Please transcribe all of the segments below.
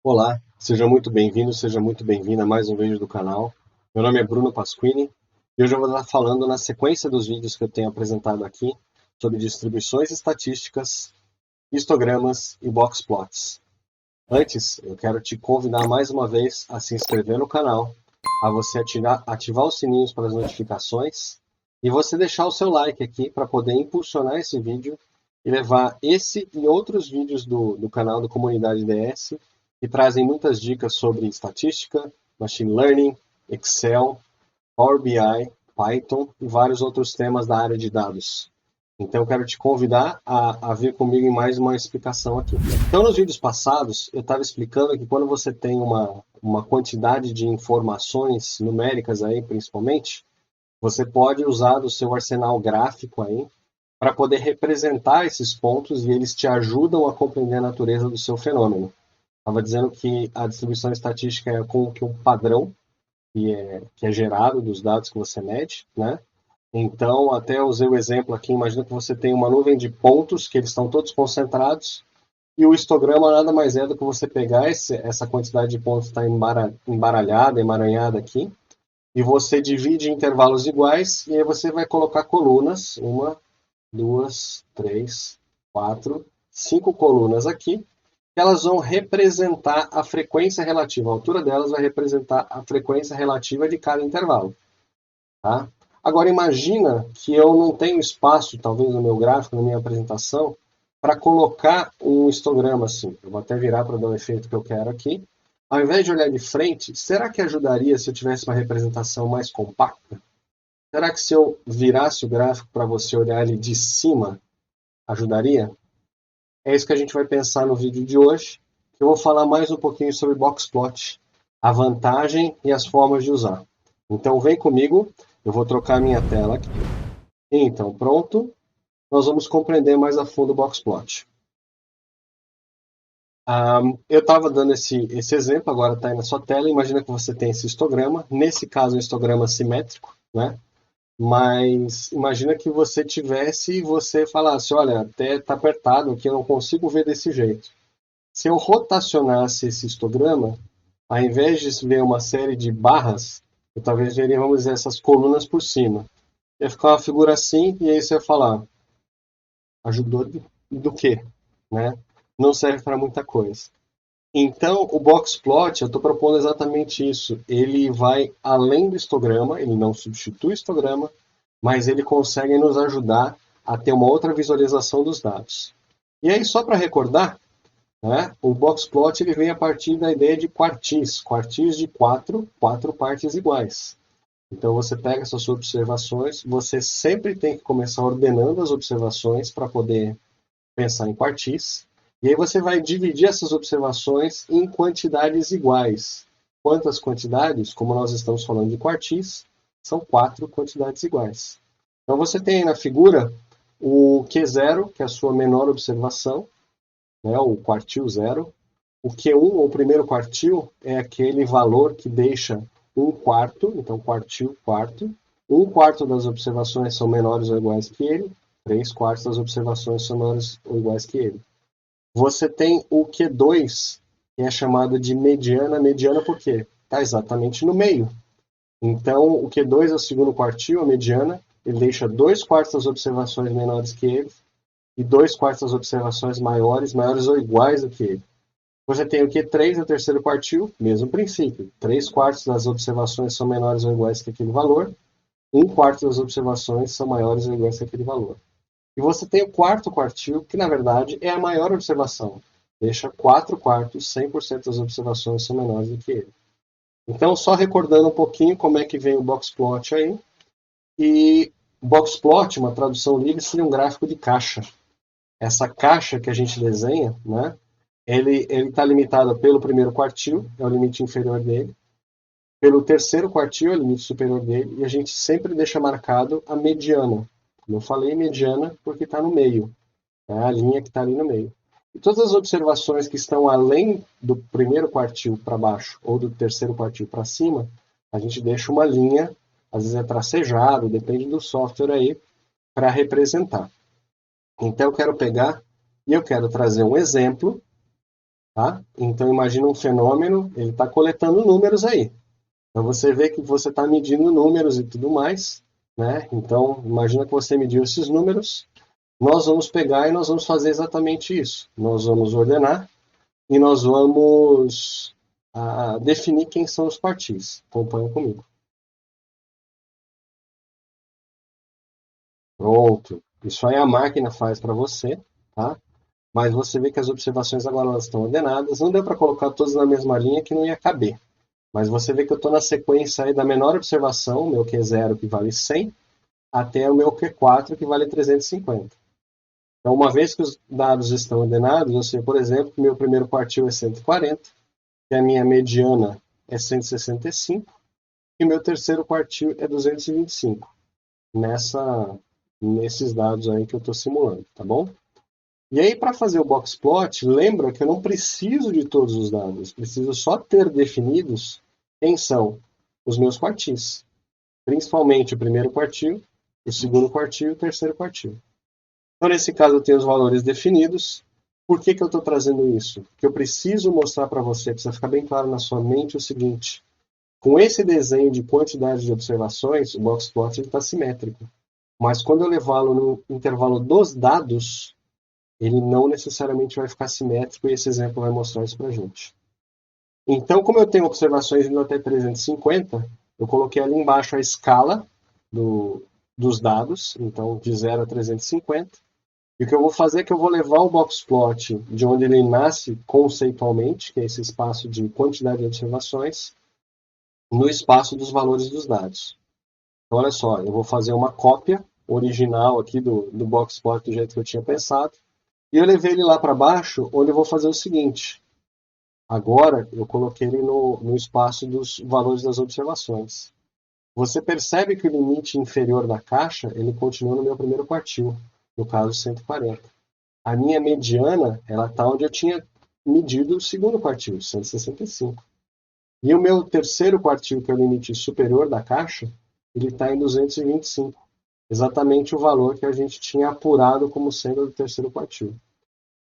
Olá, seja muito bem-vindo, seja muito bem-vinda a mais um vídeo do canal. Meu nome é Bruno Pasquini e hoje eu vou estar falando na sequência dos vídeos que eu tenho apresentado aqui sobre distribuições estatísticas, histogramas e boxplots. Antes, eu quero te convidar mais uma vez a se inscrever no canal, a você ativar os sininhos para as notificações e você deixar o seu like aqui para poder impulsionar esse vídeo e levar esse e outros vídeos do canal do Comunidade DS que trazem muitas dicas sobre estatística, machine learning, Excel, Power BI, Python e vários outros temas da área de dados. Então, eu quero te convidar a vir comigo em mais uma explicação aqui. Então, nos vídeos passados, eu estava explicando que quando você tem uma quantidade de informações numéricas aí, principalmente, você pode usar do seu arsenal gráfico aí para poder representar esses pontos e eles te ajudam a compreender a natureza do seu fenômeno. Estava dizendo que a distribuição estatística é como que um padrão que é gerado dos dados que você mede, né? Então, até eu usei o exemplo aqui, imagina que você tem uma nuvem de pontos, que eles estão todos concentrados, e o histograma nada mais é do que você pegar essa quantidade de pontos que está embaralhada, emaranhada aqui, e você divide em intervalos iguais, e aí você vai colocar colunas, uma, duas, três, quatro, cinco colunas aqui, elas vão representar a frequência relativa, a altura delas vai representar a frequência relativa de cada intervalo. Tá? Agora imagina que eu não tenho espaço, talvez no meu gráfico, na minha apresentação, para colocar um histograma assim. Eu vou até virar para dar o efeito que eu quero aqui. Ao invés de olhar de frente, será que ajudaria se eu tivesse uma representação mais compacta? Será que se eu virasse o gráfico para você olhar ele de cima, ajudaria? É isso que a gente vai pensar no vídeo de hoje. Eu vou falar mais um pouquinho sobre Boxplot, a vantagem e as formas de usar. Então vem comigo, eu vou trocar minha tela aqui. Então, pronto, nós vamos compreender mais a fundo o Boxplot. Eu estava dando esse exemplo, agora está aí na sua tela. Imagina que você tem esse histograma, nesse caso, um histograma simétrico, né? Mas imagina que você tivesse e você falasse: olha, até está apertado aqui, eu não consigo ver desse jeito. Se eu rotacionasse esse histograma, ao invés de ver uma série de barras, eu talvez veria, vamos dizer, essas colunas por cima. Ia ficar uma figura assim, e aí você ia falar, ajudou do quê? Né? Não serve para muita coisa. Então, o boxplot, eu estou propondo exatamente isso. Ele vai além do histograma, ele não substitui o histograma, mas ele consegue nos ajudar a ter uma outra visualização dos dados. E aí, só para recordar, né, o boxplot ele vem a partir da ideia de quartis, quartis de quatro partes iguais. Então você pega essas observações, você sempre tem que começar ordenando as observações para poder pensar em quartis, e aí você vai dividir essas observações em quantidades iguais. Quantas quantidades? Como nós estamos falando de quartis, são quatro quantidades iguais. Então você tem aí na figura o Q0, que é a sua menor observação, né, o quartil zero. O Q1, ou primeiro quartil, é aquele valor que deixa um quarto, então quartil quarto. Um quarto das observações são menores ou iguais que ele, três quartos das observações são menores ou iguais que ele. Você tem o Q2, que é chamado de mediana. Mediana por quê? Está exatamente no meio. Então, o Q2 é o segundo quartil, a mediana, ele deixa dois quartos das observações menores que ele e dois quartos das observações maiores, maiores ou iguais do que ele. Você tem o Q3, o terceiro quartil, mesmo princípio. Três quartos das observações são menores ou iguais que aquele valor. Um quarto das observações são maiores ou iguais que aquele valor. E você tem o quarto quartil, que na verdade é a maior observação. Deixa 4 quartos, 100% das observações são menores do que ele. Então, só recordando um pouquinho como é que vem o boxplot aí. E boxplot, uma tradução livre, seria um gráfico de caixa. Essa caixa que a gente desenha, né, ele está limitado pelo primeiro quartil, é o limite inferior dele, pelo terceiro quartil, é o limite superior dele, e a gente sempre deixa marcado a mediana. Como eu falei, mediana porque está no meio, é a linha que está ali no meio. E todas as observações que estão além do primeiro quartil para baixo ou do terceiro quartil para cima, a gente deixa uma linha, às vezes é tracejado, depende do software aí, para representar. Então eu quero pegar e eu quero trazer um exemplo. tá? Então imagina um fenômeno, ele está coletando números aí. Então você vê que você está medindo números e tudo mais, né? Então imagina que você mediu esses números, nós vamos pegar e nós vamos fazer exatamente isso. Nós vamos ordenar e nós vamos definir quem são os quartis. Acompanha comigo. Pronto. Isso aí a máquina faz para você, tá? Mas você vê que as observações agora elas estão ordenadas. Não deu para colocar todas na mesma linha que não ia caber. Mas você vê que eu estou na sequência aí da menor observação, meu Q0 que vale 100, até o meu Q4 que vale 350. Então, uma vez que os dados estão ordenados, eu sei, por exemplo, que meu primeiro quartil é 140, que a minha mediana é 165 e meu terceiro quartil é 225. Nesses dados aí que eu estou simulando, tá bom? E aí, para fazer o box plot, lembra que eu não preciso de todos os dados, preciso só ter definidos quem são os meus quartis, principalmente o primeiro quartil, o segundo quartil e o terceiro quartil. Então, nesse caso, eu tenho os valores definidos. Por que eu estou trazendo isso? Porque eu preciso mostrar para você, precisa ficar bem claro na sua mente o seguinte: com esse desenho de quantidade de observações, o box plot está simétrico. Mas quando eu levá-lo no intervalo dos dados, ele não necessariamente vai ficar simétrico e esse exemplo vai mostrar isso para a gente. Então, como eu tenho observações indo até 350, eu coloquei ali embaixo a escala dos dados, então de 0 a 350. E o que eu vou fazer é que eu vou levar o box plot de onde ele nasce conceitualmente, que é esse espaço de quantidade de observações, no espaço dos valores dos dados. Então, olha só, eu vou fazer uma cópia original aqui do box plot do jeito que eu tinha pensado, e eu levei ele lá para baixo, onde eu vou fazer o seguinte. Agora, eu coloquei ele no espaço dos valores das observações. Você percebe que o limite inferior da caixa, ele continua no meu primeiro quartil, no caso 140. A minha mediana, ela está onde eu tinha medido o segundo quartil, 165. E o meu terceiro quartil, que é o limite superior da caixa, ele está em 225. Exatamente o valor que a gente tinha apurado como sendo do terceiro quartil.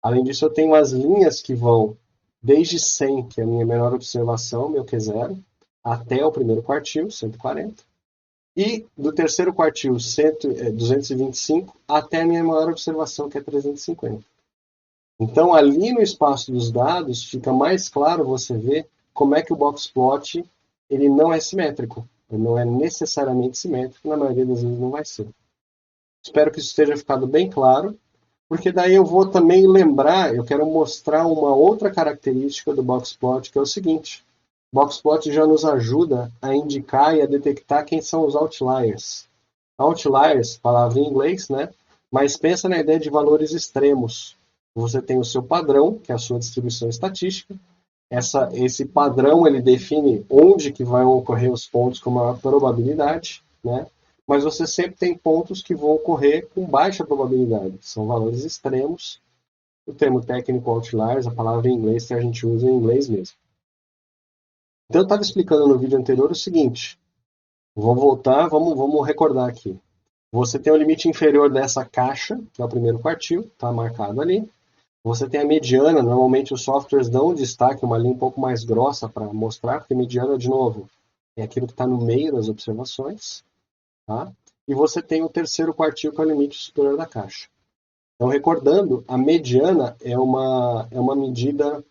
Além disso, eu tenho as linhas que vão desde 100, que é a minha menor observação, meu Q0, até o primeiro quartil, 140. E do terceiro quartil, 225, até a minha maior observação, que é 350. Então, ali no espaço dos dados, fica mais claro você ver como é que o box plot ele não é simétrico. Ele não é necessariamente simétrico, na maioria das vezes não vai ser. Espero que isso esteja ficado bem claro, porque daí eu vou também lembrar, eu quero mostrar uma outra característica do box plot, que é o seguinte. O box plot já nos ajuda a indicar e a detectar quem são os outliers. Outliers, palavra em inglês, né? Mas pensa na ideia de valores extremos. Você tem o seu padrão, que é a sua distribuição estatística. Esse padrão ele define onde que vão ocorrer os pontos com maior probabilidade, né? Mas você sempre tem pontos que vão ocorrer com baixa probabilidade. São valores extremos. O termo técnico outliers, a palavra em inglês que a gente usa em inglês mesmo. Então eu estava explicando no vídeo anterior o seguinte. Vou voltar, vamos recordar aqui. Você tem o limite inferior dessa caixa, que é o primeiro quartil, está marcado ali. Você tem a mediana, normalmente os softwares dão um destaque, uma linha um pouco mais grossa para mostrar, porque mediana, de novo, é aquilo que está no meio das observações. Tá? E você tem o terceiro quartil, que é o limite superior da caixa. Então, recordando, a mediana é uma medida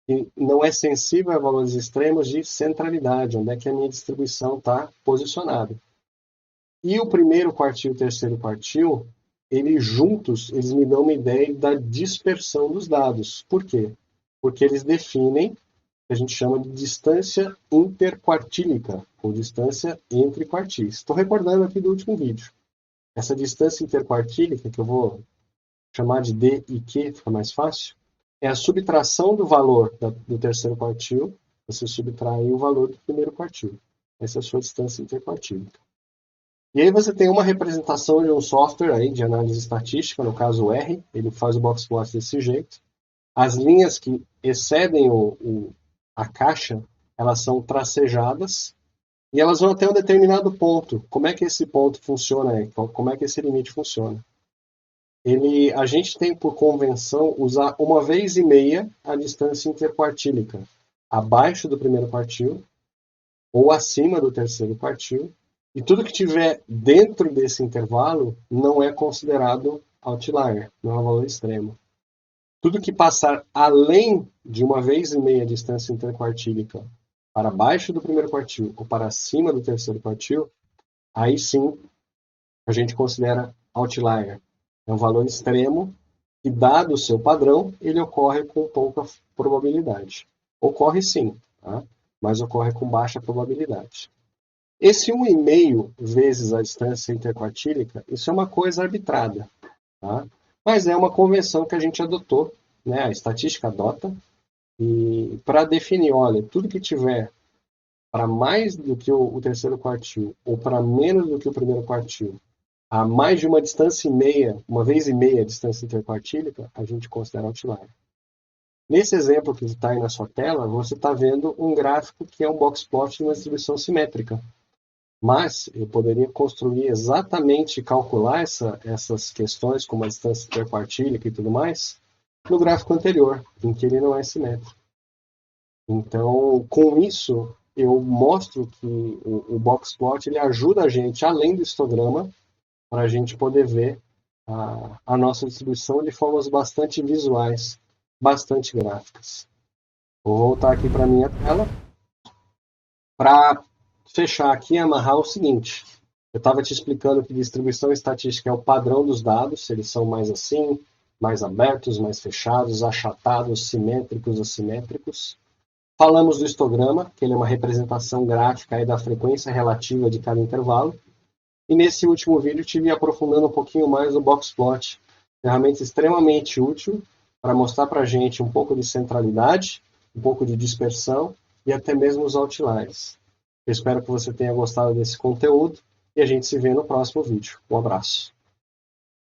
que não é sensível a valores extremos de centralidade, onde é que a minha distribuição está posicionada. E o primeiro quartil e o terceiro quartil, eles juntos, eles me dão uma ideia da dispersão dos dados. Por quê? Porque eles definem o que a gente chama de distância interquartílica, ou distância entre quartis. Estou recordando aqui do último vídeo. Essa distância interquartílica, que eu vou chamar de D e Q, fica mais fácil, é a subtração do valor do terceiro quartil, você subtrai o valor do primeiro quartil. Essa é a sua distância interquartílica. E aí você tem uma representação de um software aí de análise estatística, no caso o R, ele faz o box plot desse jeito. As linhas que excedem a caixa, elas são tracejadas e elas vão até um determinado ponto. Como é que esse ponto funciona aí? Como é que esse limite funciona? a gente tem por convenção usar 1,5 vezes a distância interquartílica, abaixo do primeiro quartil ou acima do terceiro quartil, e tudo que tiver dentro desse intervalo não é considerado outlier, não é um valor extremo. Tudo que passar além de 1,5 vezes a distância interquartílica para baixo do primeiro quartil ou para cima do terceiro quartil, aí sim a gente considera outlier. É um valor extremo que, dado o seu padrão, ele ocorre com pouca probabilidade. Ocorre sim, tá? Mas ocorre com baixa probabilidade. Esse 1,5 vezes a distância interquartílica, isso é uma coisa arbitrada, tá? Mas é uma convenção que a gente adotou, né? A estatística adota, e para definir, olha, tudo que tiver para mais do que o terceiro quartil ou para menos do que o primeiro quartil, a mais de uma distância e meia, 1,5 vezes a distância interquartílica, a gente considera outlier. Nesse exemplo que está aí na sua tela, você está vendo um gráfico que é um box plot de uma distribuição simétrica. Mas eu poderia construir exatamente, calcular essas questões, como a distância interquartílica e tudo mais, no gráfico anterior, em que ele não é simétrico. Então, com isso, eu mostro que o box plot ele ajuda a gente, além do histograma, para a gente poder ver a nossa distribuição de formas bastante visuais, bastante gráficas. Vou voltar aqui para a minha tela para fechar aqui e amarrar o seguinte. Eu estava te explicando que distribuição estatística é o padrão dos dados, se eles são mais assim, mais abertos, mais fechados, achatados, simétricos, assimétricos. Falamos do histograma, que ele é uma representação gráfica aí da frequência relativa de cada intervalo. E nesse último vídeo estive aprofundando um pouquinho mais no boxplot, ferramenta extremamente útil para mostrar para a gente um pouco de centralidade, um pouco de dispersão e até mesmo os outliers. Eu espero que você tenha gostado desse conteúdo e a gente se vê no próximo vídeo. Um abraço.